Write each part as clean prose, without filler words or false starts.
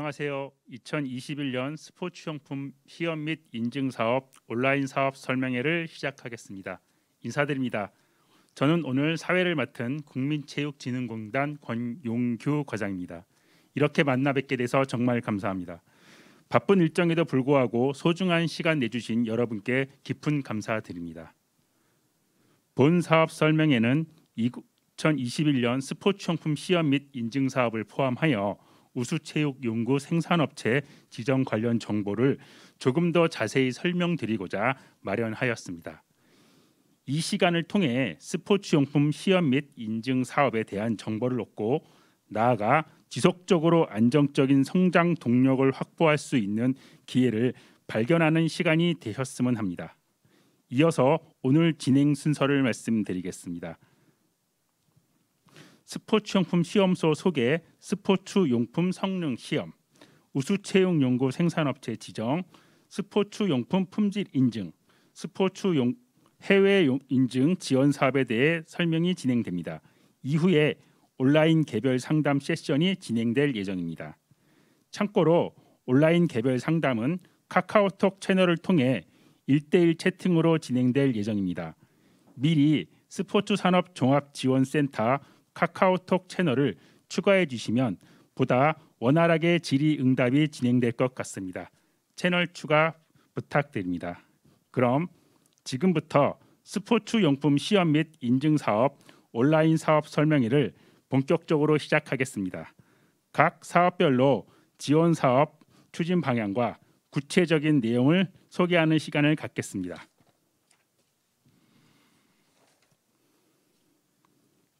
안녕하세요. 2021년 스포츠용품 시험 및 인증 사업 온라인 사업 설명회를 시작하겠습니다. 인사드립니다. 저는 오늘 사회를 맡은 국민체육진흥공단 권용규 과장입니다. 이렇게 만나 뵙게 돼서 정말 감사합니다. 바쁜 일정에도 불구하고 소중한 시간 내주신 여러분께 깊은 감사드립니다. 본 사업 설명회는 2021년 스포츠용품 시험 및 인증 사업을 포함하여 우수체육연구 생산업체 지정 관련 정보를 조금 더 자세히 설명드리고자 마련하였습니다. 이 시간을 통해 스포츠용품 시험 및 인증 사업에 대한 정보를 얻고 나아가 지속적으로 안정적인 성장 동력을 확보할 수 있는 기회를 발견하는 시간이 되셨으면 합니다. 이어서 오늘 진행 순서를 말씀드리겠습니다. 스포츠용품 시험소 소개, 스포츠용품 성능 시험, 우수체육연구 생산업체 지정, 스포츠용품 품질 인증, 해외 인증 지원 사업에 대해 설명이 진행됩니다. 이후에 온라인 개별 상담 세션이 진행될 예정입니다. 참고로 온라인 개별 상담은 카카오톡 채널을 통해 1대1 채팅으로 진행될 예정입니다. 미리 스포츠산업종합지원센터 카카오톡 채널을 추가해 주시면 보다 원활하게 질의응답이 진행될 것 같습니다. 채널 추가 부탁드립니다. 그럼 지금부터 스포츠용품 시험 및 인증 사업 온라인 사업 설명회를 본격적으로 시작하겠습니다. 각 사업별로 지원 사업 추진 방향과 구체적인 내용을 소개하는 시간을 갖겠습니다.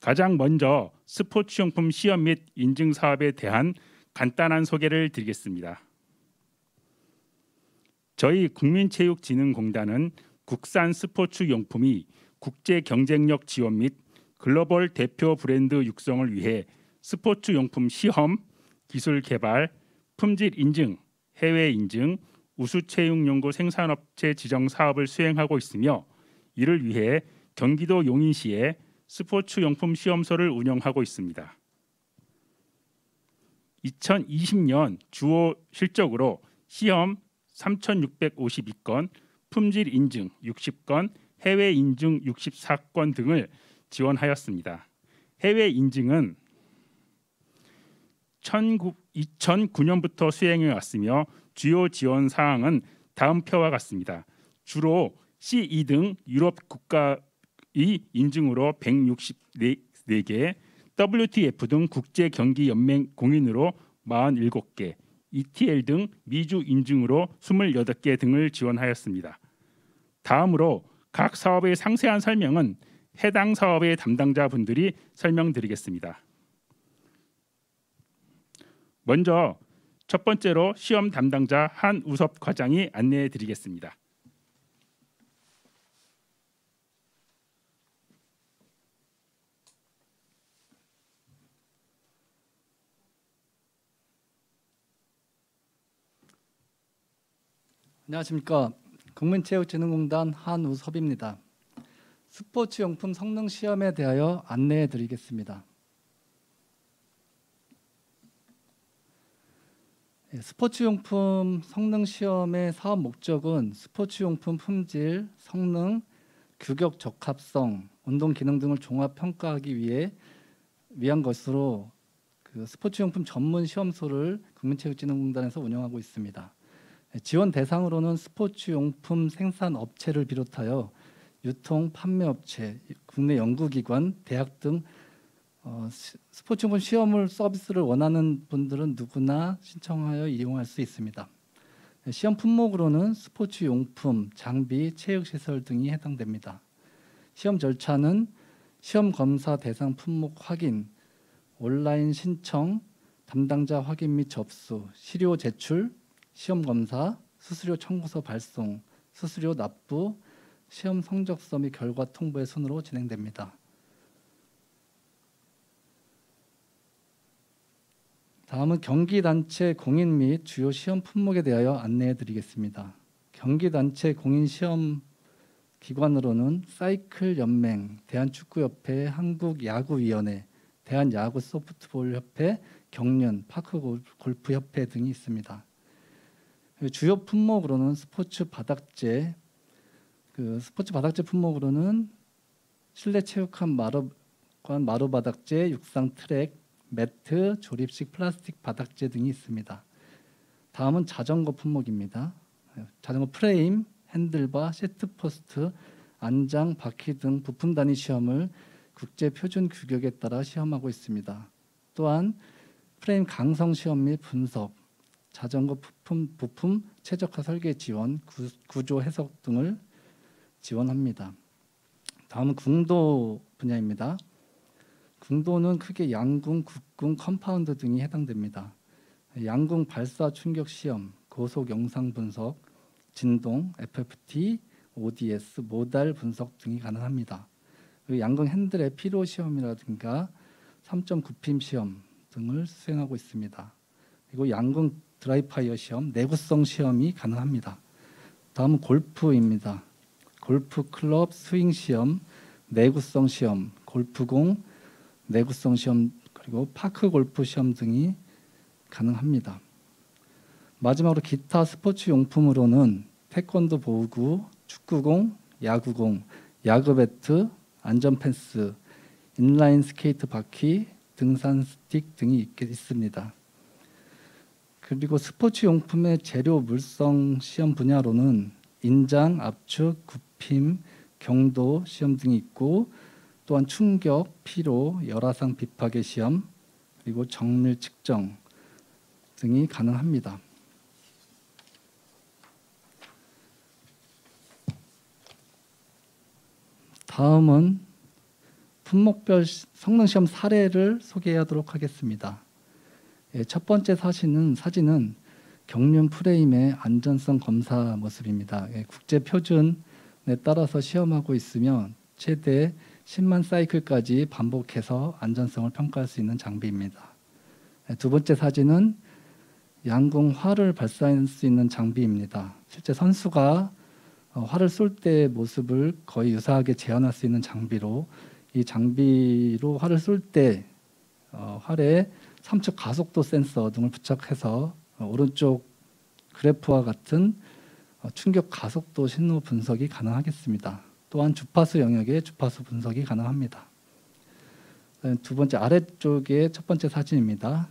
가장 먼저 스포츠용품 시험 및 인증 사업에 대한 간단한 소개를 드리겠습니다. 저희 국민체육진흥공단은 국산 스포츠용품이 국제 경쟁력 지원 및 글로벌 대표 브랜드 육성을 위해 스포츠용품 시험, 기술 개발, 품질 인증, 해외 인증, 우수체육연구 생산업체 지정 사업을 수행하고 있으며 이를 위해 경기도 용인시에 스포츠용품 시험소를 운영하고 있습니다. 2020년 주요 실적으로 시험 3,652건, 품질 인증 60건, 해외 인증 64건 등을 지원하였습니다. 해외 인증은 2009년부터 수행해 왔으며 주요 지원 사항은 다음 표와 같습니다. 주로 CE 등 유럽 국가의 인증으로 164개, WTF 등 국제 경기 연맹 공인으로 47개, ETL 등 미주 인증으로 28개 등을 지원하였습니다. 다음으로 각 사업의 상세한 설명은 해당 사업의 담당자분들이 설명드리겠습니다. 먼저 첫 번째로 시험 담당자 한우섭 과장이 안내해 드리겠습니다. 안녕하십니까. 국민체육진흥공단 한우섭입니다. 스포츠용품 성능 시험에 대하여 안내해 드리겠습니다. 스포츠용품 성능 시험의 사업 목적은 스포츠용품 품질, 성능, 규격 적합성, 운동 기능 등을 종합 평가하기 위한 것으로 스포츠용품 전문 시험소를 국민체육진흥공단에서 운영하고 있습니다. 지원 대상으로는 스포츠용품 생산 업체를 비롯하여 유통, 판매업체, 국내 연구기관, 대학 등 스포츠용품 시험을 서비스를 원하는 분들은 누구나 신청하여 이용할 수 있습니다. 시험 품목으로는 스포츠용품, 장비, 체육시설 등이 해당됩니다. 시험 절차는 시험 검사 대상 품목 확인, 온라인 신청, 담당자 확인 및 접수, 시료 제출, 시험 검사, 수수료 청구서 발송, 수수료 납부, 시험 성적서 및 결과 통보의 순으로 진행됩니다. 다음은 경기단체 공인 및 주요 시험 품목에 대하여 안내해 드리겠습니다. 경기단체 공인 시험 기관으로는 사이클 연맹, 대한축구협회, 한국야구위원회, 대한야구소프트볼협회, 경륜, 파크 골프 협회 등이 있습니다. 주요 품목으로는 스포츠 바닥재 품목으로는 실내 체육관 마루 바닥재, 육상 트랙, 매트, 조립식 플라스틱 바닥재 등이 있습니다. 다음은 자전거 품목입니다. 자전거 프레임, 핸들바, 시트포스트, 안장, 바퀴 등 부품 단위 시험을 국제 표준 규격에 따라 시험하고 있습니다. 또한 프레임 강성 시험 및 분석, 자전거 부품 최적화 설계 지원, 구조 해석 등을 지원합니다. 다음은 궁도 분야입니다. 궁도는 크게 양궁, 국궁, 컴파운드 등이 해당됩니다. 양궁 발사 충격 시험, 고속 영상 분석, 진동, FFT, ODS, 모달 분석 등이 가능합니다. 그리고 양궁 핸들의 피로 시험이라든가 3.9핌 시험 등을 수행하고 있습니다. 그리고 양궁 드라이파이어 시험, 내구성 시험이 가능합니다. 다음은 골프입니다. 골프 클럽 스윙 시험, 내구성 시험, 골프공 내구성 시험, 그리고 파크 골프 시험 등이 가능합니다. 마지막으로 기타 스포츠 용품으로는 태권도 보호구, 축구공, 야구공, 야구 배트, 안전 펜스, 인라인 스케이트 바퀴, 등산 스틱 등이 있습니다. 그리고 스포츠 용품의 재료 물성 시험 분야로는 인장, 압축, 굽힘, 경도 시험 등이 있고, 또한 충격, 피로, 열화상 비파괴 시험, 그리고 정밀 측정 등이 가능합니다. 다음은 품목별 성능 시험 사례를 소개하도록 하겠습니다. 첫 번째 사진은 경륜 프레임의 안전성 검사 모습입니다. 국제 표준에 따라서 시험하고 있으며 최대 10만 사이클까지 반복해서 안전성을 평가할 수 있는 장비입니다. 두 번째 사진은 양궁 활을 발사할 수 있는 장비입니다. 실제 선수가 활을 쏠 때의 모습을 거의 유사하게 재현할 수 있는 장비로, 이 장비로 활을 쏠 때 활에 3척 가속도 센서 등을 부착해서 오른쪽 그래프와 같은 충격 가속도 신호 분석이 가능하겠습니다. 또한 주파수 영역의 주파수 분석이 가능합니다. 두 번째 아래쪽의 첫 번째 사진입니다.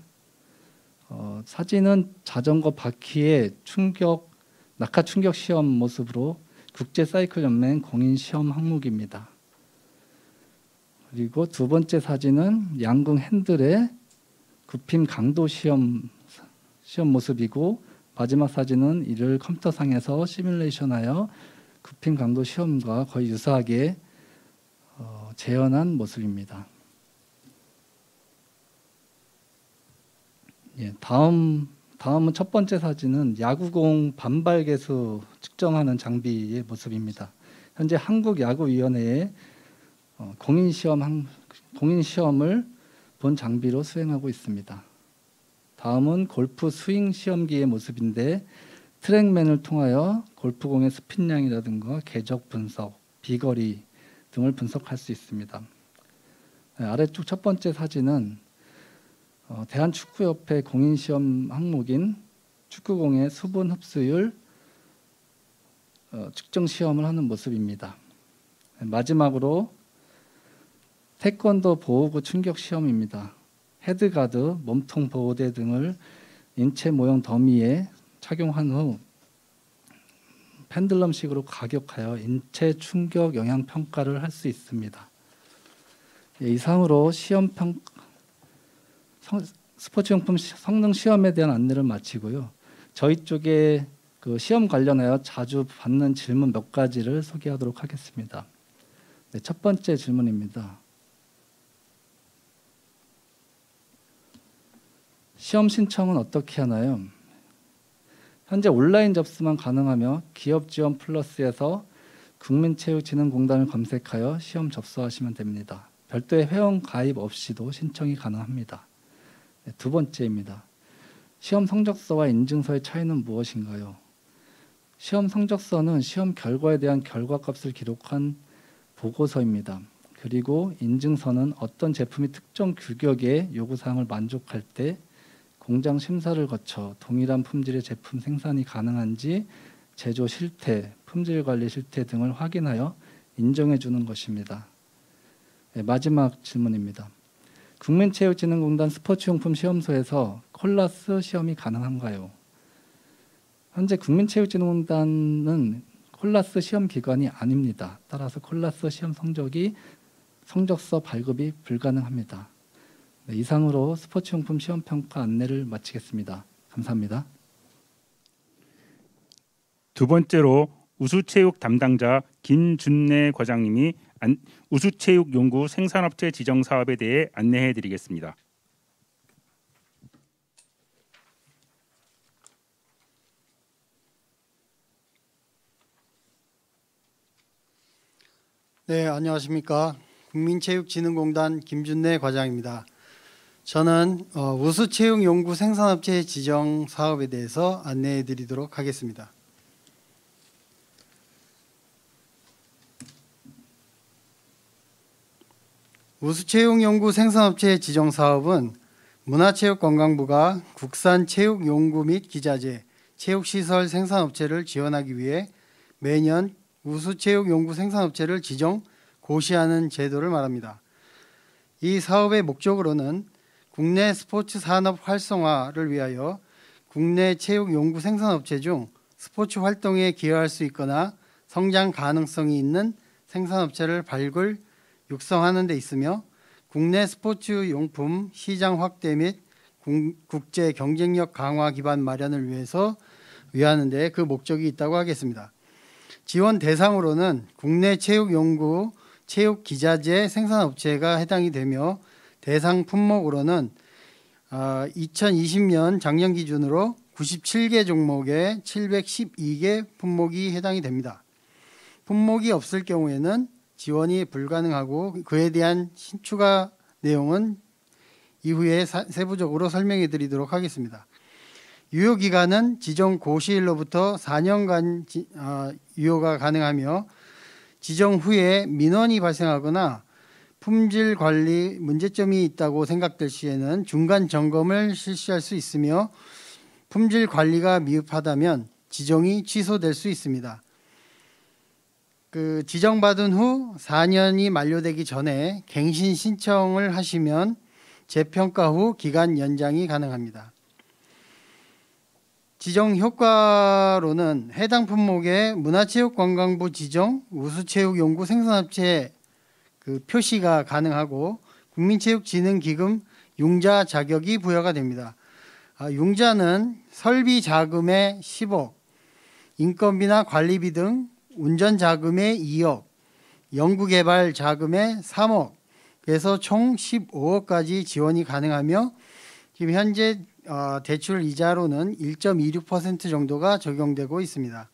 사진은 자전거 바퀴의 낙하 충격 시험 모습으로 국제 사이클 연맹 공인 시험 항목입니다. 그리고 두 번째 사진은 양궁 핸들의 굽힘 강도 시험 모습이고, 마지막 사진은 이를 컴퓨터상에서 시뮬레이션하여 굽힘 강도 시험과 거의 유사하게 재현한 모습입니다. 다음은 첫 번째 사진은 야구공 반발 계수 측정하는 장비의 모습입니다. 현재 한국야구위원회의 공인 시험을 본 장비로 수행하고 있습니다. 다음은 골프 스윙 시험기의 모습인데, 트랙맨을 통하여 골프공의 스핀량이라든가 궤적 분석, 비거리 등을 분석할 수 있습니다. 아래쪽 첫 번째 사진은 대한축구협회 공인시험 항목인 축구공의 수분 흡수율 측정 시험을 하는 모습입니다. 마지막으로 태권도 보호구 충격 시험입니다. 헤드가드, 몸통 보호대 등을 인체 모형 더미에 착용한 후 펜들럼식으로 가격하여 인체 충격 영향 평가를 할 수 있습니다. 이상으로 스포츠용품 성능 시험에 대한 안내를 마치고요. 저희 쪽에 그 시험 관련하여 자주 받는 질문 몇 가지를 소개하도록 하겠습니다. 첫 번째 질문입니다. 시험 신청은 어떻게 하나요? 현재 온라인 접수만 가능하며 기업지원 플러스에서 국민체육진흥공단을 검색하여 시험 접수하시면 됩니다. 별도의 회원 가입 없이도 신청이 가능합니다. 두 번째입니다. 시험 성적서와 인증서의 차이는 무엇인가요? 시험 성적서는 시험 결과에 대한 결과값을 기록한 보고서입니다. 그리고 인증서는 어떤 제품이 특정 규격의 요구사항을 만족할 때 공장 심사를 거쳐 동일한 품질의 제품 생산이 가능한지 제조 실태, 품질 관리 실태 등을 확인하여 인정해 주는 것입니다. 네, 마지막 질문입니다. 국민체육진흥공단 스포츠용품 시험소에서 콜라스 시험이 가능한가요? 현재 국민체육진흥공단은 콜라스 시험 기관이 아닙니다. 따라서 콜라스 시험 성적서 발급이 불가능합니다. 네, 이상으로 스포츠용품 시험평가 안내를 마치겠습니다. 감사합니다. 두 번째로 우수체육 담당자 김준래 과장님이 우수체육연구 생산업체 지정 사업에 대해 안내해 드리겠습니다. 네, 안녕하십니까. 국민체육진흥공단 김준래 과장입니다. 저는 우수체육연구 생산업체 지정 사업에 대해서 안내해 드리도록 하겠습니다. 우수체육연구 생산업체 지정 사업은 문화체육관광부가 국산 체육용구 및 기자재, 체육시설 생산업체를 지원하기 위해 매년 우수체육연구 생산업체를 지정, 고시하는 제도를 말합니다. 이 사업의 목적으로는 국내 스포츠 산업 활성화를 위하여 국내 체육연구 생산업체 중 스포츠 활동에 기여할 수 있거나 성장 가능성이 있는 생산업체를 발굴, 육성하는 데 있으며 국내 스포츠 용품 시장 확대 및 국제 경쟁력 강화 기반 마련을 위하는 데 그 목적이 있다고 하겠습니다. 지원 대상으로는 국내 체육연구, 체육기자재 생산업체가 해당이 되며 대상 품목으로는 2020년 작년 기준으로 97개 종목에 712개 품목이 해당이 됩니다. 품목이 없을 경우에는 지원이 불가능하고 그에 대한 추가 내용은 이후에 세부적으로 설명해 드리도록 하겠습니다. 유효기간은 지정 고시일로부터 4년간 유효가 가능하며 지정 후에 민원이 발생하거나 품질 관리 문제점이 있다고 생각될 시에는 중간 점검을 실시할 수 있으며 품질 관리가 미흡하다면 지정이 취소될 수 있습니다. 지정받은 후 4년이 만료되기 전에 갱신 신청을 하시면 재평가 후 기간 연장이 가능합니다. 지정 효과로는 해당 품목의 문화체육관광부 지정 우수체육연구 생산업체 표시가 가능하고 국민체육진흥기금 융자 자격이 부여가 됩니다. 융자는 설비 자금의 10억, 인건비나 관리비 등 운전 자금의 2억, 연구개발 자금의 3억에서 총 15억까지 지원이 가능하며 지금 현재 대출 이자로는 1.26% 정도가 적용되고 있습니다.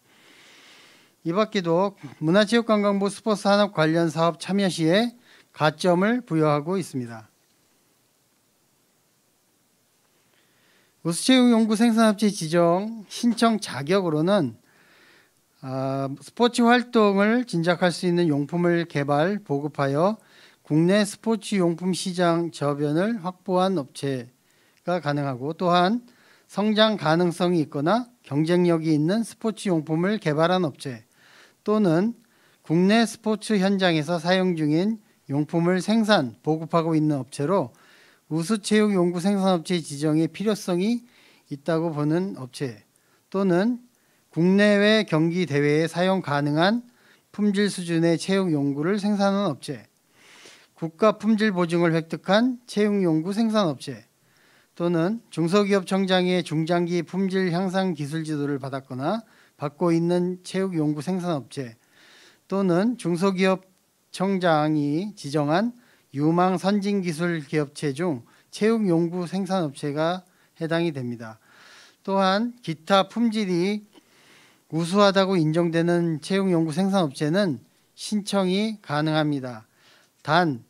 이 밖에도 문화체육관광부 스포츠 산업 관련 사업 참여 시에 가점을 부여하고 있습니다. 우수체육연구 생산업체 지정 신청 자격으로는 스포츠 활동을 진작할 수 있는 용품을 개발, 보급하여 국내 스포츠 용품 시장 저변을 확보한 업체가 가능하고 또한 성장 가능성이 있거나 경쟁력이 있는 스포츠 용품을 개발한 업체 또는 국내 스포츠 현장에서 사용 중인 용품을 생산, 보급하고 있는 업체로 우수체육연구 생산업체 지정의 필요성이 있다고 보는 업체 또는 국내외 경기 대회에 사용 가능한 품질 수준의 체육 용구를 생산하는 업체, 국가 품질 보증을 획득한 체육 용구 생산업체 또는 중소기업 청장의 중장기 품질 향상 기술 지도를 받았거나 받고 있는 체육 용구 생산업체 또는 중소기업 청장이 지정한 유망 선진 기술 기업체 중 체육 용구 생산업체가 해당이 됩니다. 또한 기타 품질이 우수하다고 인정되는 체육연구 생산업체는 신청이 가능합니다. 단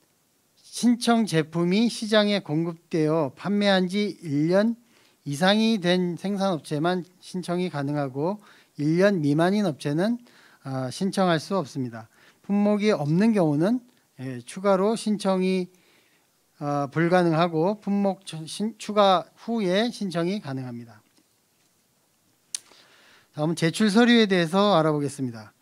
신청 제품이 시장에 공급되어 판매한 지 1년 이상이 된 생산업체만 신청이 가능하고 1년 미만인 업체는 신청할 수 없습니다. 품목이 없는 경우는 추가로 신청이 불가능하고 품목 추가 후에 신청이 가능합니다. 다음은 제출 서류에 대해서 알아보겠습니다.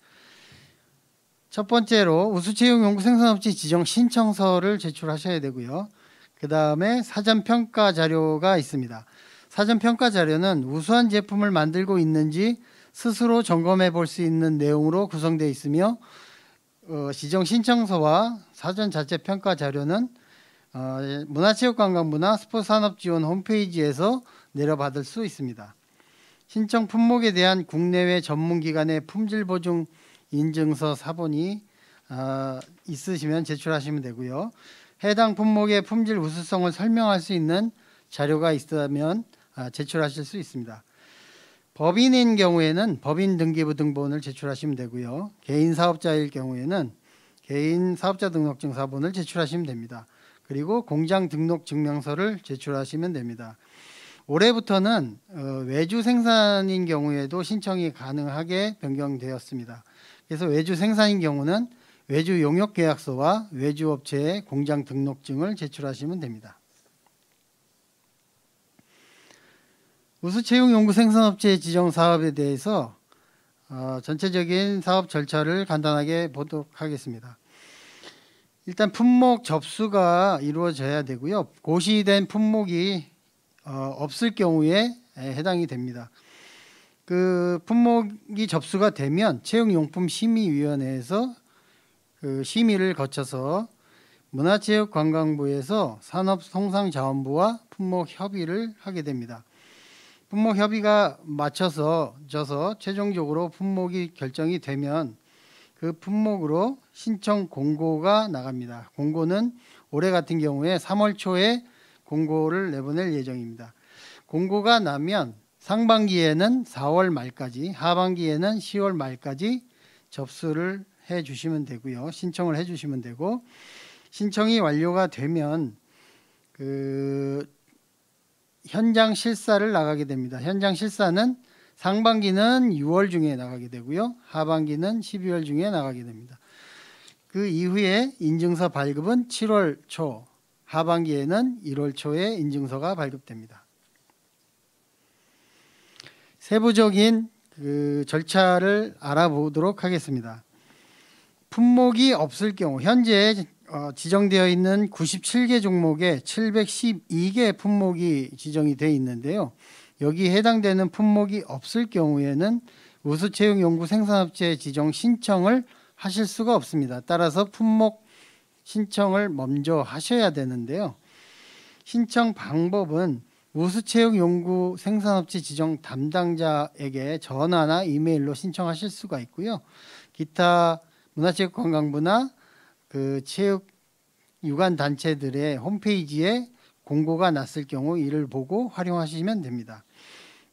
첫 번째로 우수채용연구생산업체 지정 신청서를 제출하셔야 되고요. 그 다음에 사전평가 자료가 있습니다. 사전평가 자료는 우수한 제품을 만들고 있는지 스스로 점검해 볼 수 있는 내용으로 구성되어 있으며 지정 신청서와 사전 자체 평가 자료는 문화체육관광부나 스포츠산업지원 홈페이지에서 내려받을 수 있습니다. 신청 품목에 대한 국내외 전문기관의 품질보증 인증서 사본이 있으시면 제출하시면 되고요. 해당 품목의 품질 우수성을 설명할 수 있는 자료가 있다면 제출하실 수 있습니다. 법인인 경우에는 법인 등기부 등본을 제출하시면 되고요. 개인 사업자일 경우에는 개인 사업자 등록증 사본을 제출하시면 됩니다. 그리고 공장 등록 증명서를 제출하시면 됩니다. 올해부터는 외주 생산인 경우에도 신청이 가능하게 변경되었습니다. 그래서 외주 생산인 경우는 외주 용역 계약서와 외주 업체의 공장 등록증을 제출하시면 됩니다. 우수채용연구생산업체 지정 사업에 대해서 전체적인 사업 절차를 간단하게 보도록 하겠습니다. 일단 품목 접수가 이루어져야 되고요. 고시된 품목이 없을 경우에 해당이 됩니다. 그 품목이 접수가 되면 채용용품심의위원회에서 그 심의를 거쳐서 문화체육관광부에서 산업통상자원부와 품목협의를 하게 됩니다. 품목협의가 맞춰져서 최종적으로 품목이 결정이 되면 그 품목으로 신청 공고가 나갑니다. 공고는 올해 같은 경우에 3월 초에 공고를 내보낼 예정입니다. 공고가 나면 상반기에는 4월 말까지, 하반기에는 10월 말까지 접수를 해 주시면 되고요. 신청을 해 주시면 되고, 신청이 완료가 되면 그 현장 실사를 나가게 됩니다. 현장 실사는 상반기는 6월 중에 나가게 되고요. 하반기는 12월 중에 나가게 됩니다. 그 이후에 인증서 발급은 7월 초, 하반기에는 1월 초에 인증서가 발급됩니다. 세부적인 그 절차를 알아보도록 하겠습니다. 품목이 없을 경우 현재 지정되어 있는 97개 종목에 712개 품목이 지정이 되어 있는데요. 여기 해당되는 품목이 없을 경우에는 우수채용연구생산업체 지정 신청을 하실 수가 없습니다. 따라서 품목 신청을 먼저 하셔야 되는데요. 신청 방법은 우수채용연구생산업체 지정 담당자에게 전화나 이메일로 신청하실 수가 있고요. 기타 문화체육관광부나 그 체육 유관 단체들의 홈페이지에 공고가 났을 경우 이를 보고 활용하시면 됩니다.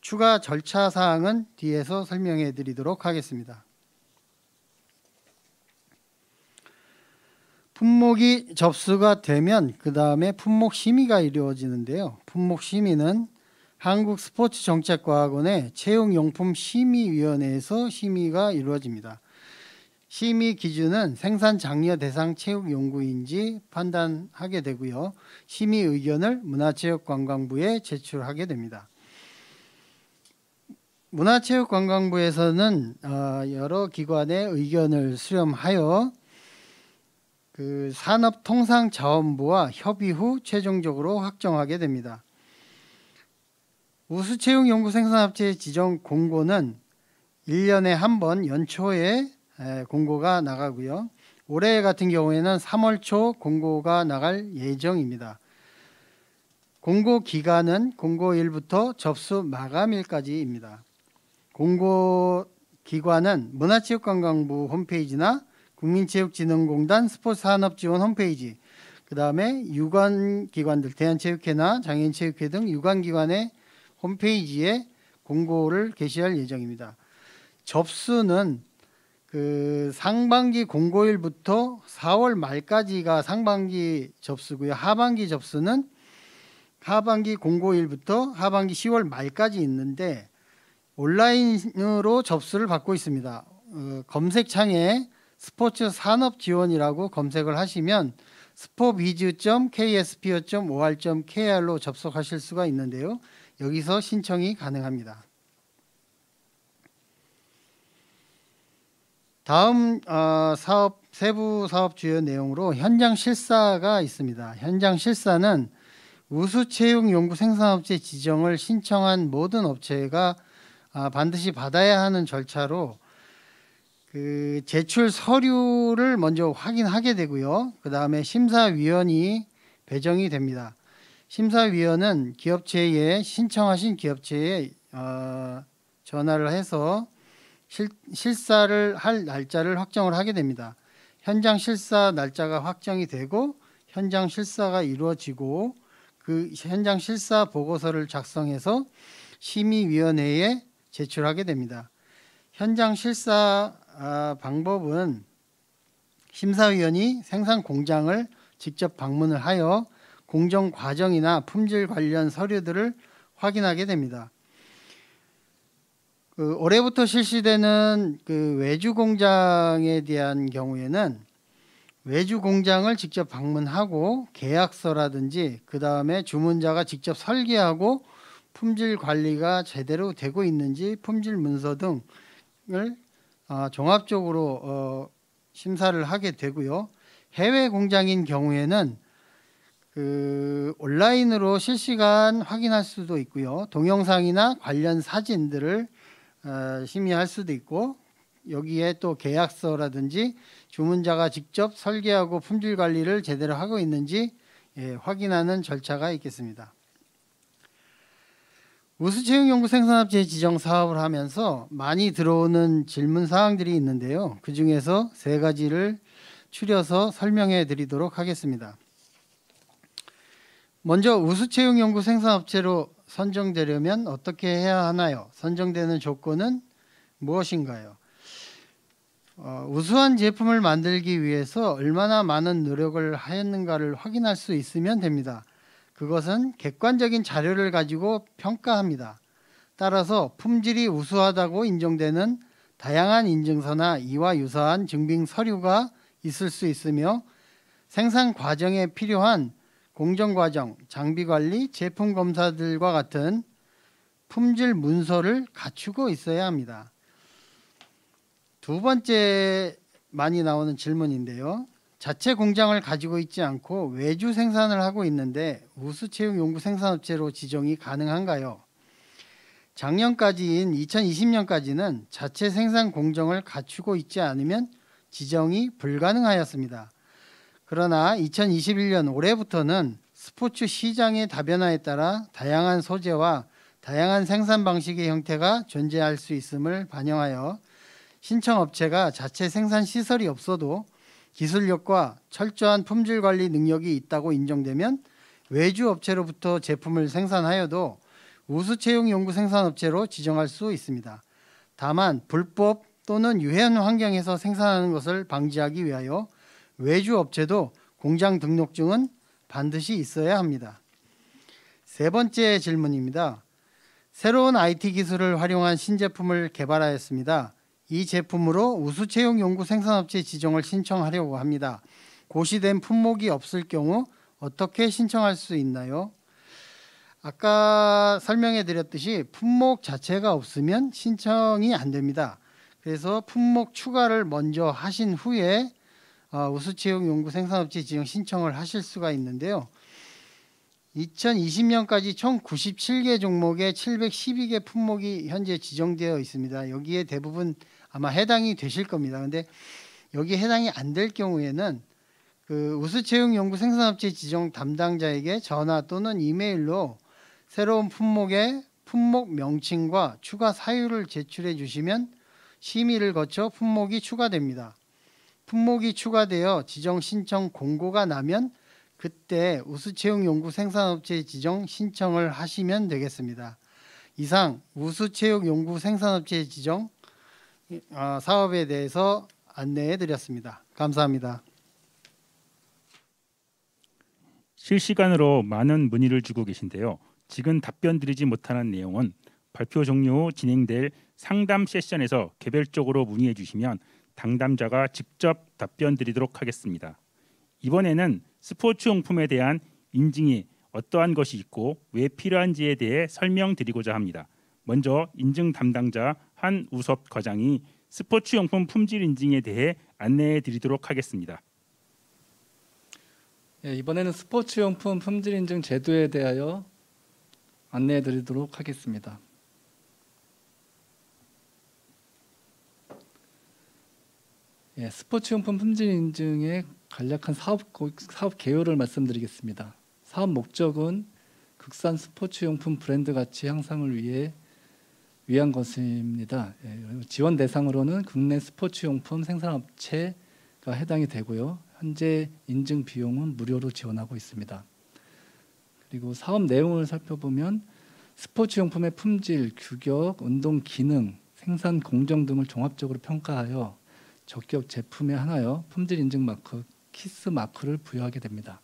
추가 절차 사항은 뒤에서 설명해 드리도록 하겠습니다. 품목이 접수가 되면 그 다음에 품목 심의가 이루어지는데요. 품목 심의는 한국스포츠정책과학원의 채용용품심의위원회에서 심의가 이루어집니다. 심의 기준은 생산 장려 대상 체육 연구인지 판단하게 되고요. 심의 의견을 문화체육관광부에 제출하게 됩니다. 문화체육관광부에서는 여러 기관의 의견을 수렴하여 그 산업통상자원부와 협의 후 최종적으로 확정하게 됩니다. 우수채용연구생산업체 지정 공고는 1년에 한 번 연초에 공고가 나가고요. 올해 같은 경우에는 3월 초 공고가 나갈 예정입니다. 공고 기간은 공고일부터 접수 마감일까지입니다. 공고 기관은 문화체육관광부 홈페이지나 국민체육진흥공단 스포츠산업지원 홈페이지, 그 다음에 유관기관들 대한체육회나 장애인체육회 등 유관기관의 홈페이지에 공고를 게시할 예정입니다. 접수는 그 상반기 공고일부터 4월 말까지가 상반기 접수고요. 하반기 접수는 하반기 공고일부터 하반기 10월 말까지 있는데 온라인으로 접수를 받고 있습니다. 검색창에 스포츠 산업 지원이라고 검색을 하시면 spobiz.kspo.or.kr로 접속하실 수가 있는데요. 여기서 신청이 가능합니다. 다음 세부 사업 주요 내용으로 현장 실사가 있습니다. 현장 실사는 우수체육연구생산업체 지정을 신청한 모든 업체가 반드시 받아야 하는 절차로 그 제출 서류를 먼저 확인하게 되고요. 그 다음에 심사위원이 배정이 됩니다. 심사위원은 기업체에 신청하신 기업체에 전화를 해서 실사를 할 날짜를 확정을 하게 됩니다. 현장 실사 날짜가 확정이 되고 현장 실사가 이루어지고 그 현장 실사 보고서를 작성해서 심의위원회에 제출하게 됩니다. 현장 실사 방법은 심사위원이 생산 공장을 직접 방문을 하여 공정 과정이나 품질 관련 서류들을 확인하게 됩니다. 올해부터 실시되는 외주 공장에 대한 경우에는 외주 공장을 직접 방문하고 계약서라든지 그 다음에 주문자가 직접 설계하고 품질 관리가 제대로 되고 있는지 품질 문서 등을 종합적으로 심사를 하게 되고요. 해외 공장인 경우에는 온라인으로 실시간 확인할 수도 있고요. 동영상이나 관련 사진들을 심의할 수도 있고 여기에 또 계약서라든지 주문자가 직접 설계하고 품질 관리를 제대로 하고 있는지 확인하는 절차가 있겠습니다. 우수체육연구생산업체 지정 사업을 하면서 많이 들어오는 질문 사항들이 있는데요. 그 중에서 세 가지를 추려서 설명해 드리도록 하겠습니다. 먼저 우수체육연구생산업체로 선정되려면 어떻게 해야 하나요? 선정되는 조건은 무엇인가요? 우수한 제품을 만들기 위해서 얼마나 많은 노력을 하였는가를 확인할 수 있으면 됩니다. 그것은 객관적인 자료를 가지고 평가합니다. 따라서 품질이 우수하다고 인정되는 다양한 인증서나 이와 유사한 증빙 서류가 있을 수 있으며 생산 과정에 필요한 공정과정, 장비관리, 제품 검사들과 같은 품질 문서를 갖추고 있어야 합니다. 두 번째 많이 나오는 질문인데요. 자체 공장을 가지고 있지 않고 외주 생산을 하고 있는데 우수체육연구생산업체로 지정이 가능한가요? 작년까지인 2020년까지는 자체 생산 공정을 갖추고 있지 않으면 지정이 불가능하였습니다. 그러나 2021년 올해부터는 스포츠 시장의 다변화에 따라 다양한 소재와 다양한 생산 방식의 형태가 존재할 수 있음을 반영하여 신청업체가 자체 생산 시설이 없어도 기술력과 철저한 품질 관리 능력이 있다고 인정되면 외주 업체로부터 제품을 생산하여도 우수체육연구생산업체로 지정할 수 있습니다. 다만 불법 또는 유해한 환경에서 생산하는 것을 방지하기 위하여 외주 업체도 공장 등록증은 반드시 있어야 합니다. 세 번째 질문입니다. 새로운 IT 기술을 활용한 신제품을 개발하였습니다. 이 제품으로 우수체육연구생산업체 지정을 신청하려고 합니다. 고시된 품목이 없을 경우 어떻게 신청할 수 있나요? 아까 설명해 드렸듯이 품목 자체가 없으면 신청이 안 됩니다. 그래서 품목 추가를 먼저 하신 후에 우수체육연구생산업체 지정 신청을 하실 수가 있는데요. 2020년까지 총 97개 종목에 712개 품목이 현재 지정되어 있습니다. 여기에 대부분 아마 해당이 되실 겁니다. 근데 여기 해당이 안 될 경우에는 우수체육연구생산업체 지정 담당자에게 전화 또는 이메일로 새로운 품목의 품목 명칭과 추가 사유를 제출해 주시면 심의를 거쳐 품목이 추가됩니다. 품목이 추가되어 지정 신청 공고가 나면 그때 우수체육연구생산업체 지정 신청을 하시면 되겠습니다. 이상 우수체육연구생산업체 지정 사업에 대해서 안내해 드렸습니다. 감사합니다. 실시간으로 많은 문의를 주고 계신데요. 지금 답변 드리지 못하는 내용은 발표 종료 후 진행될 상담 세션에서 개별적으로 문의해 주시면 당담자가 직접 답변 드리도록 하겠습니다. 이번에는 스포츠용품에 대한 인증이 어떠한 것이 있고 왜 필요한지에 대해 설명드리고자 합니다. 먼저 인증 담당자 한우섭 과장이 스포츠용품 품질 인증에 대해 안내해 드리도록 하겠습니다. 예, 이번에는 스포츠용품 품질 인증 제도에 대하여 안내해 드리도록 하겠습니다. 예, 스포츠용품 품질 인증의 간략한 사업 개요를 말씀드리겠습니다. 사업 목적은 국산 스포츠용품 브랜드 가치 향상을 위한 것입니다. 예, 지원 대상으로는 국내 스포츠용품 생산업체가 해당이 되고요. 현재 인증 비용은 무료로 지원하고 있습니다. 그리고 사업 내용을 살펴보면 스포츠용품의 품질, 규격, 운동 기능, 생산 공정 등을 종합적으로 평가하여 적격 제품에 한하여 품질 인증 마크, 키스 마크를 부여하게 됩니다.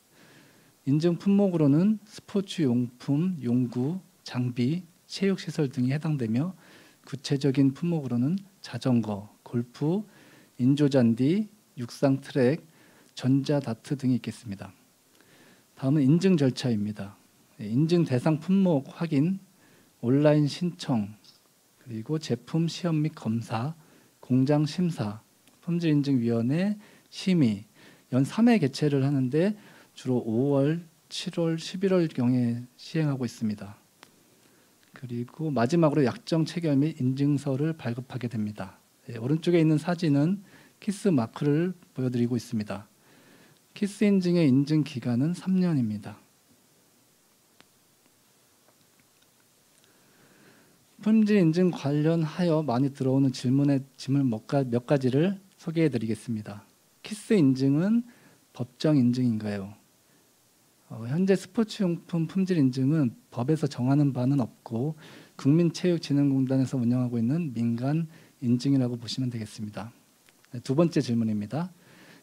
인증 품목으로는 스포츠용품, 용구, 장비, 체육시설 등이 해당되며 구체적인 품목으로는 자전거, 골프, 인조잔디, 육상 트랙, 전자다트 등이 있겠습니다. 다음은 인증 절차입니다. 인증 대상 품목 확인, 온라인 신청, 그리고 제품 시험 및 검사, 공장 심사, 품질인증위원회 심의, 연 3회 개최를 하는데 주로 5월, 7월, 11월경에 시행하고 있습니다. 그리고 마지막으로 약정 체결 및 인증서를 발급하게 됩니다. 오른쪽에 있는 사진은 키스 마크를 보여드리고 있습니다. 키스 인증의 인증 기간은 3년입니다. 품질 인증 관련하여 많이 들어오는 질문 몇 가지를 소개해 드리겠습니다. 키스 인증은 법정 인증인가요? 현재 스포츠용품 품질 인증은 법에서 정하는 바는 없고 국민체육진흥공단에서 운영하고 있는 민간 인증이라고 보시면 되겠습니다. 두 번째 질문입니다.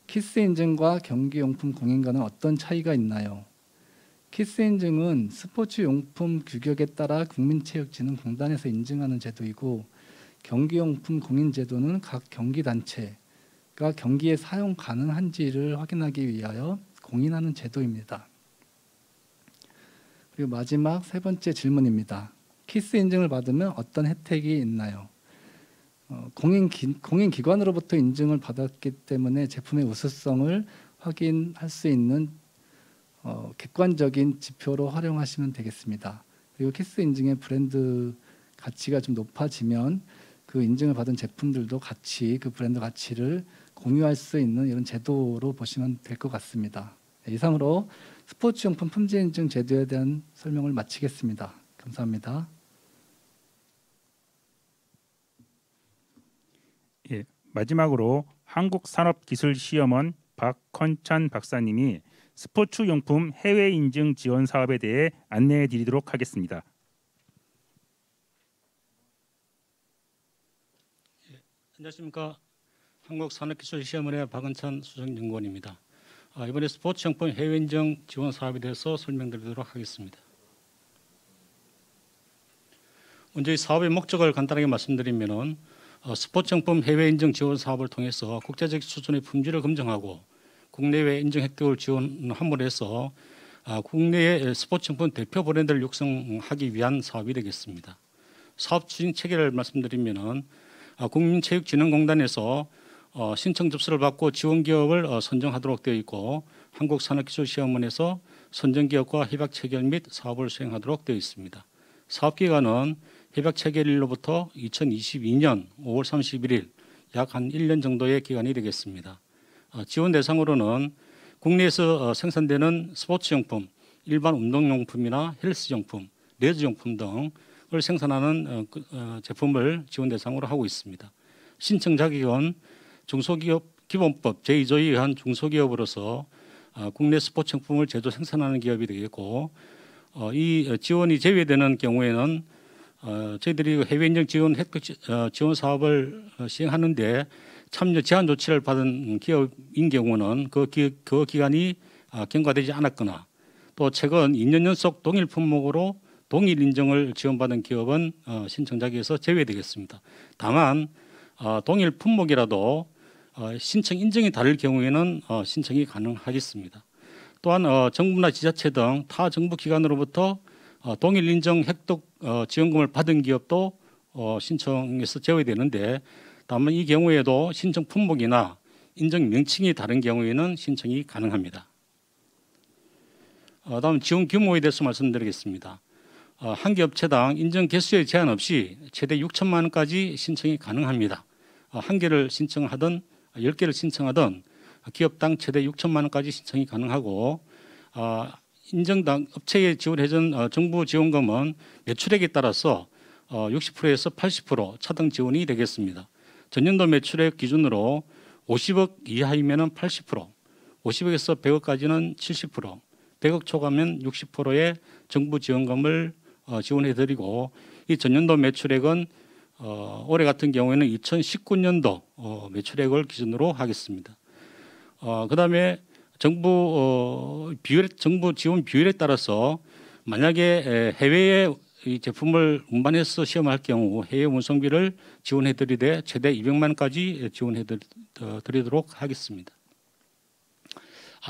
키스 인증과 경기용품 공인과는 어떤 차이가 있나요? 키스 인증은 스포츠용품 규격에 따라 국민체육진흥공단에서 인증하는 제도이고 경기용품 공인 제도는 각 경기단체가 경기에 사용 가능한지를 확인하기 위하여 공인하는 제도입니다. 그리고 마지막 세 번째 질문입니다. 키스 인증을 받으면 어떤 혜택이 있나요? 공인기관으로부터 인증을 받았기 때문에 제품의 우수성을 확인할 수 있는 객관적인 지표로 활용하시면 되겠습니다. 그리고 키스 인증의 브랜드 가치가 좀 높아지면 그 인증을 받은 제품들도 같이 그 브랜드 가치를 공유할 수 있는 이런 제도로 보시면 될 것 같습니다. 이상으로 스포츠용품 품질 인증 제도에 대한 설명을 마치겠습니다. 감사합니다. 예, 마지막으로 한국산업기술시험원 박헌찬 박사님이 스포츠용품 해외 인증 지원 사업에 대해 안내해 드리도록 하겠습니다. 안녕하십니까. 한국산업기술시험원의 박헌찬 수석연구원입니다. 이번에 스포츠용품 해외 인증 지원 사업에 대해서 설명드리도록 하겠습니다. 먼저 이 사업의 목적을 간단하게 말씀드리면 스포츠용품 해외 인증 지원 사업을 통해서 국제적 수준의 품질을 검증하고 국내외 인증 획득을 지원함으로 해서 국내의 스포츠용품 대표 브랜드를 육성하기 위한 사업이 되겠습니다. 사업 추진 체계를 말씀드리면 국민체육진흥공단에서 신청 접수를 받고 지원 기업을 선정하도록 되어 있고 한국산업기술시험원에서 선정 기업과 협약 체결 및 사업을 수행하도록 되어 있습니다. 사업 기간은 협약 체결일로부터 2022년 5월 31일 약 한 1년 정도의 기간이 되겠습니다. 지원 대상으로는 국내에서 생산되는 스포츠용품, 일반 운동용품이나 헬스용품, 레저용품 등을 생산하는 제품을 지원 대상으로 하고 있습니다. 신청 자격은 중소기업 기본법 제2조에 의한 중소기업으로서 국내 스포츠용품을 제조 생산하는 기업이 되겠고 이 지원이 제외되는 경우에는 저희들이 해외 인증 지원 획득 지원 사업을 시행하는데 참여 제한 조치를 받은 기업인 경우는 그 기간이 경과되지 않았거나 또 최근 2년 연속 동일 품목으로 동일 인증을 지원받은 기업은 신청 자격에서 제외되겠습니다. 다만 동일 품목이라도 신청 인증이 다를 경우에는 신청이 가능하겠습니다. 또한 정부나 지자체 등 타 정부 기관으로부터 동일 인정 획득 지원금을 받은 기업도 신청에서 제외되는데, 다만 이 경우에도 신청 품목이나 인정 명칭이 다른 경우에는 신청이 가능합니다. 다음 지원 규모에 대해서 말씀드리겠습니다. 한 개 업체당 인정 개수에 제한 없이 최대 6천만 원까지 신청이 가능합니다. 한 개를 신청하든 10개를 신청하든 기업당 최대 6천만 원까지 신청이 가능하고, 인정당 업체에 지원해준 정부 지원금은 매출액에 따라서 60%에서 80% 차등 지원이 되겠습니다. 전년도 매출액 기준으로 50억 이하이면 80%, 50억에서 100억까지는 70%, 100억 초과면 60%의 정부 지원금을 지원해드리고, 이 전년도 매출액은 올해 같은 경우에는 2019년도 매출액을 기준으로 하겠습니다. 그다음에 정부 지원 비율에 따라서 만약에 해외에 이 제품을 운반해서 시험할 경우 해외 운송비를 지원해드리되 최대 200만 원까지 지원해드리도록 하겠습니다.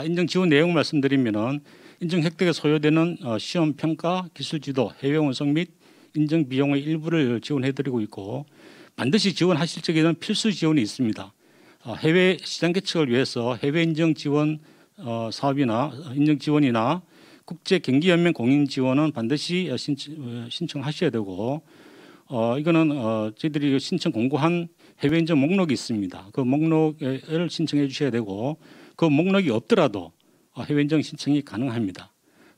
인정 지원 내용 말씀드리면은 인정 획득에 소요되는 시험 평가, 기술 지도, 해외 운송 및 인정 비용의 일부를 지원해드리고 있고, 반드시 지원하실 적에는 필수 지원이 있습니다. 해외 시장 개척을 위해서 해외 인정 지원 사업이나 인정 지원이나 국제 경기 연맹 공인 지원은 반드시 신청하셔야 되고, 이거는 저희들이 신청 공고한 해외 인정 목록이 있습니다. 그 목록을 신청해 주셔야 되고, 그 목록이 없더라도 해외 인정 신청이 가능합니다.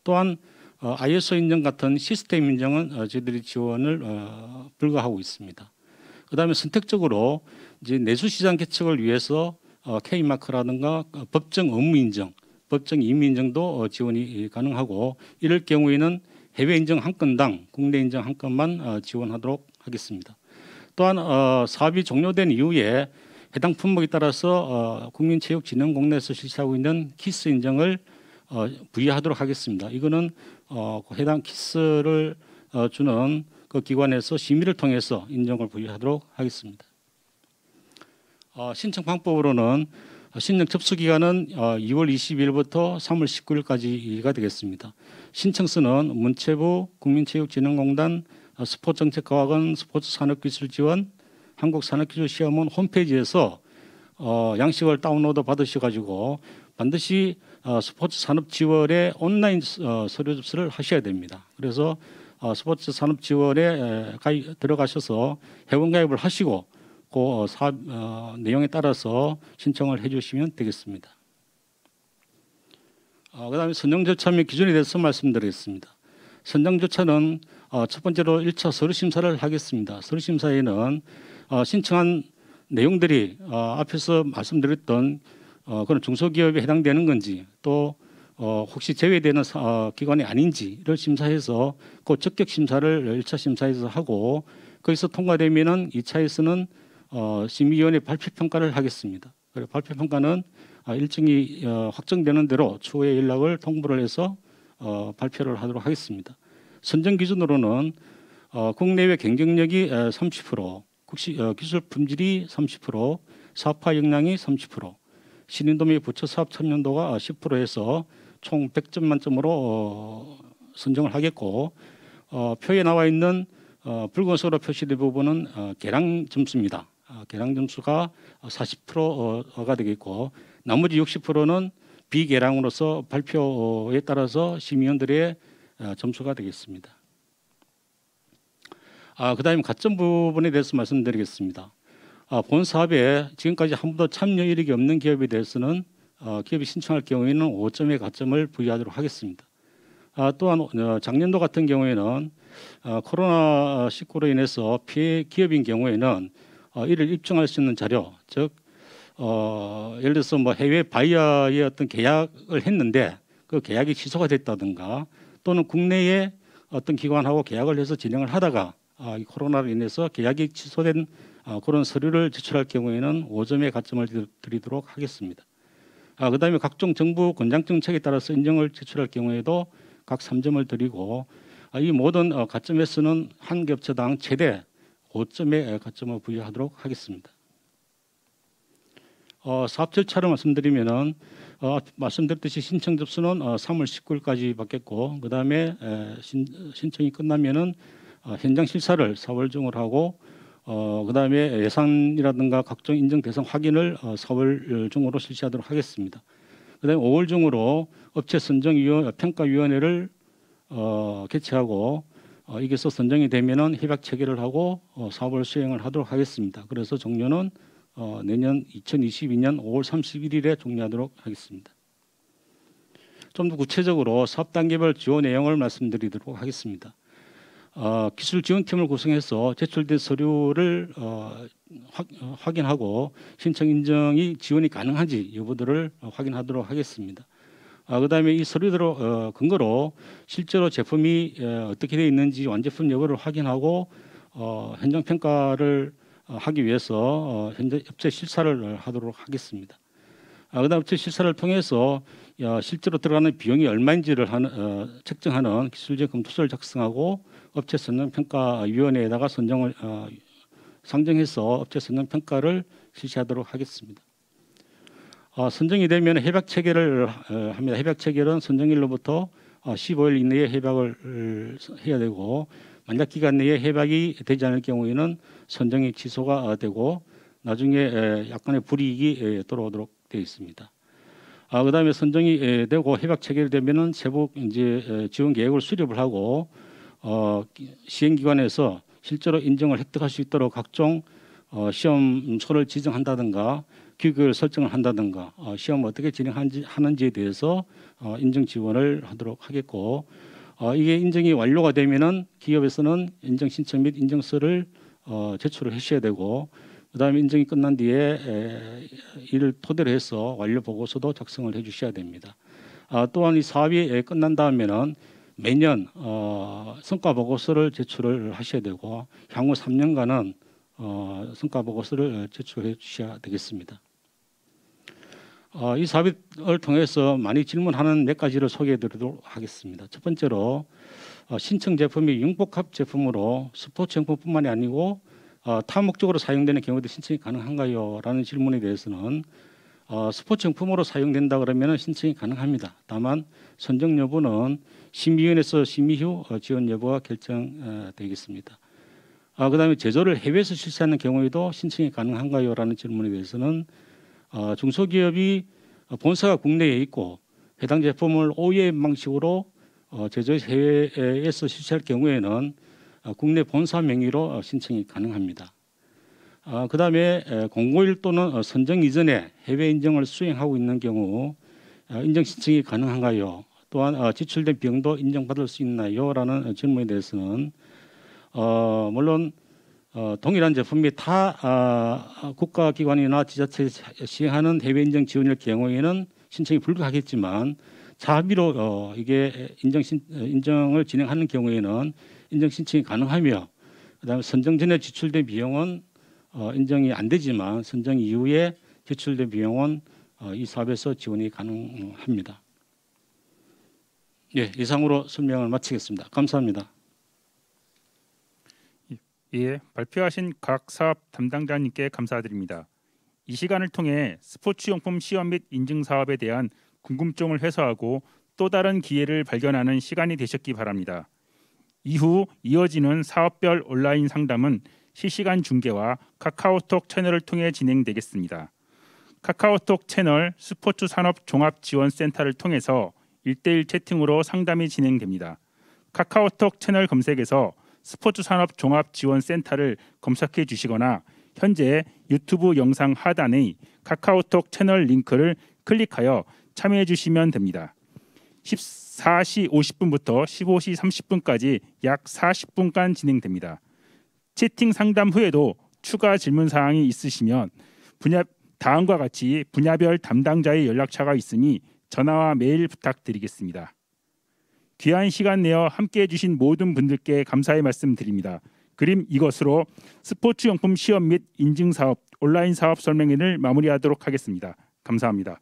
또한 ISO 인정 같은 시스템 인정은 저희들이 지원을 불가하고 있습니다. 그다음에 선택적으로 이제 내수시장 개척을 위해서 K마크라든가 법정 업무 인정, 법정 임의 인정도 지원이 가능하고, 이럴 경우에는 해외 인정 한 건당 국내 인정 한 건만 지원하도록 하겠습니다. 또한 사업이 종료된 이후에 해당 품목에 따라서 국민체육진흥공단에서 실시하고 있는 키스 인정을 부여하도록 하겠습니다. 이거는 해당 키스를 주는 그 기관에서 심의를 통해서 인정을 부여하도록 하겠습니다. 신청 방법으로는 신청 접수 기간은 2월 22일부터 3월 19일까지가 되겠습니다. 신청서는 문체부, 국민체육진흥공단, 스포츠정책과학원, 스포츠산업기술지원, 한국산업기술시험원 홈페이지에서 양식을 다운로드 받으셔가지고 반드시 스포츠산업지원에 온라인 서류 접수를 하셔야 됩니다. 그래서 스포츠산업지원에 들어가셔서 회원가입을 하시고 그 사업 내용에 따라서 신청을 해주시면 되겠습니다. 그다음에 선정 절차 및 기준에 대해서 말씀드리겠습니다. 선정 절차는 첫 번째로 1차 서류 심사를 하겠습니다. 서류 심사에는 신청한 내용들이 앞에서 말씀드렸던 그런 중소기업에 해당되는 건지, 또 혹시 제외되는 기관이 아닌지를 심사해서 그 적격 심사를 1차 심사에서 하고, 거기서 통과되면은 2차에서는 심의위원회 발표 평가를 하겠습니다. 그리고 발표 평가는 일정이 확정되는 대로 추후에 연락을 통보를 해서 발표를 하도록 하겠습니다. 선정 기준으로는 국내외 경쟁력이 30%, 기술 품질이 30%, 사업화 역량이 30%, 신인도 및 부처 사업 참여도가 10%에서 총 100점 만점으로 선정을 하겠고, 표에 나와 있는 붉은색으로 표시된 부분은 계량 점수입니다. 계량 점수가 40%가 되겠고, 나머지 60%는 비계량으로서 발표에 따라서 심의원들의 점수가 되겠습니다. 그다음에 가점 부분에 대해서 말씀드리겠습니다. 본 사업에 지금까지 한 번도 참여 이력이 없는 기업에 대해서는 기업이 신청할 경우에는 5점의 가점을 부여하도록 하겠습니다. 또한 작년도 같은 경우에는 코로나19로 인해서 피해 기업인 경우에는 이를 입증할 수 있는 자료, 즉 예를 들어서 뭐 해외 바이어의 어떤 계약을 했는데 그 계약이 취소가 됐다든가, 또는 국내에 어떤 기관하고 계약을 해서 진행을 하다가 이 코로나로 인해서 계약이 취소된 그런 서류를 제출할 경우에는 5점의 가점을 드리도록 하겠습니다. 그다음에 각종 정부 권장 정책에 따라서 인정을 제출할 경우에도 각 3점을 드리고, 이 모든 가점에서는 한 겹체당 최대 5점의 가점을 부여하도록 하겠습니다. 사업 절차를 말씀드리면은 말씀드렸듯이 신청 접수는 3월 19일까지 받겠고, 그다음에 신청이 끝나면은 현장 실사를 4월 중으로 하고, 그다음에 예산이라든가 각종 인증 대상 확인을 4월 중으로 실시하도록 하겠습니다. 그다음에 5월 중으로 업체 평가위원회를 개최하고, 이게서 선정이 되면은 협약 체결을 하고 사업을 수행을 하도록 하겠습니다. 그래서 종료는 내년 2022년 5월 31일에 종료하도록 하겠습니다. 좀 더 구체적으로 사업 단계별 지원 내용을 말씀드리도록 하겠습니다. 기술 지원팀을 구성해서 제출된 서류를 확인하고 신청 인정이 지원이 가능한지 여부들을 확인하도록 하겠습니다. 그다음에 이 서류들 근거로 실제로 제품이 어떻게 되어 있는지 완제품 여부를 확인하고 현장 평가를 하기 위해서 현재 업체 실사를 하도록 하겠습니다. 그다음 업체 실사를 통해서 실제로 들어가는 비용이 얼마인지를 책정하는 기술적 검토서를 작성하고 업체 선정평가위원회에다가 상정해서 업체 선정평가를 실시하도록 하겠습니다. 선정이 되면 협약 체결을 합니다. 협약 체결은 선정일로부터 15일 이내에 협약을 해야 되고, 만약 기간 내에 협약이 되지 않을 경우에는 선정이 취소가 되고 나중에 약간의 불이익이 돌아오도록 되어 있습니다. 그다음에 선정이 되고 협약 체결되면은 세부 이제 지원 계획을 수립을 하고 시행기관에서 실제로 인정을 획득할 수 있도록 각종 시험소를 지정한다든가 규격을 설정을 한다든가 시험을 어떻게 진행하는지에 대해서 인정 지원을 하도록 하겠고, 이게 인정이 완료가 되면은 기업에서는 인정 신청 및 인정서를 제출을 하셔야 되고, 그다음에 인정이 끝난 뒤에 이를 토대로 해서 완료 보고서도 작성을 해주셔야 됩니다. 또한 이 사업이 끝난 다음에는 매년 성과 보고서를 제출을 하셔야 되고, 향후 3년간은 성과 보고서를 제출해 주셔야 되겠습니다. 이 사업을 통해서 많이 질문하는 몇 가지를 소개해 드리도록 하겠습니다. 첫 번째로 신청 제품이 융복합 제품으로 스포츠 용품뿐만이 아니고 타 목적으로 사용되는 경우도 신청이 가능한가요? 라는 질문에 대해서는 스포츠 용품으로 사용된다 그러면 신청이 가능합니다. 다만 선정 여부는 심의위원회에서 심의 후 지원 여부가 결정되겠습니다. 그다음에 제조를 해외에서 실시하는 경우에도 신청이 가능한가요? 라는 질문에 대해서는 중소기업이 본사가 국내에 있고 해당 제품을 OEM 방식으로 제조해서 해외에서 실시할 경우에는 국내 본사 명의로 신청이 가능합니다. 그다음에 공고일 또는 선정 이전에 해외 인정을 수행하고 있는 경우 인정 신청이 가능한가요? 또한 지출된 비용도 인정받을 수 있나요? 라는 질문에 대해서는 물론 동일한 제품이 타 국가기관이나 지자체에 시행하는 해외 인정 지원일 경우에는 신청이 불가하겠지만 자비로 이게 인정을 진행하는 경우에는 인정 신청이 가능하며, 그다음에 선정 전에 지출된 비용은 인정이 안 되지만 선정 이후에 지출된 비용은 이 사업에서 지원이 가능합니다. 예, 이상으로 설명을 마치겠습니다. 감사합니다. 예, 발표하신 각 사업 담당자님께 감사드립니다. 이 시간을 통해 스포츠용품 시험 및 인증 사업에 대한 궁금증을 해소하고 또 다른 기회를 발견하는 시간이 되셨기 바랍니다. 이후 이어지는 사업별 온라인 상담은 실시간 중계와 카카오톡 채널을 통해 진행되겠습니다. 카카오톡 채널 스포츠 산업 종합 지원센터를 통해서 1:1 채팅으로 상담이 진행됩니다. 카카오톡 채널 검색에서 스포츠 산업 종합 지원센터를 검색해 주시거나 현재 유튜브 영상 하단의 카카오톡 채널 링크를 클릭하여 참여해 주시면 됩니다. 14시 50분부터 15시 30분까지 약 40분간 진행됩니다. 채팅 상담 후에도 추가 질문 사항이 있으시면 다음과 같이 분야별 담당자의 연락처가 있으니 전화와 메일 부탁드리겠습니다. 귀한 시간 내어 함께해 주신 모든 분들께 감사의 말씀 드립니다. 그림 이것으로 스포츠용품 시험 및 인증 사업 온라인 사업 설명회를 마무리하도록 하겠습니다. 감사합니다.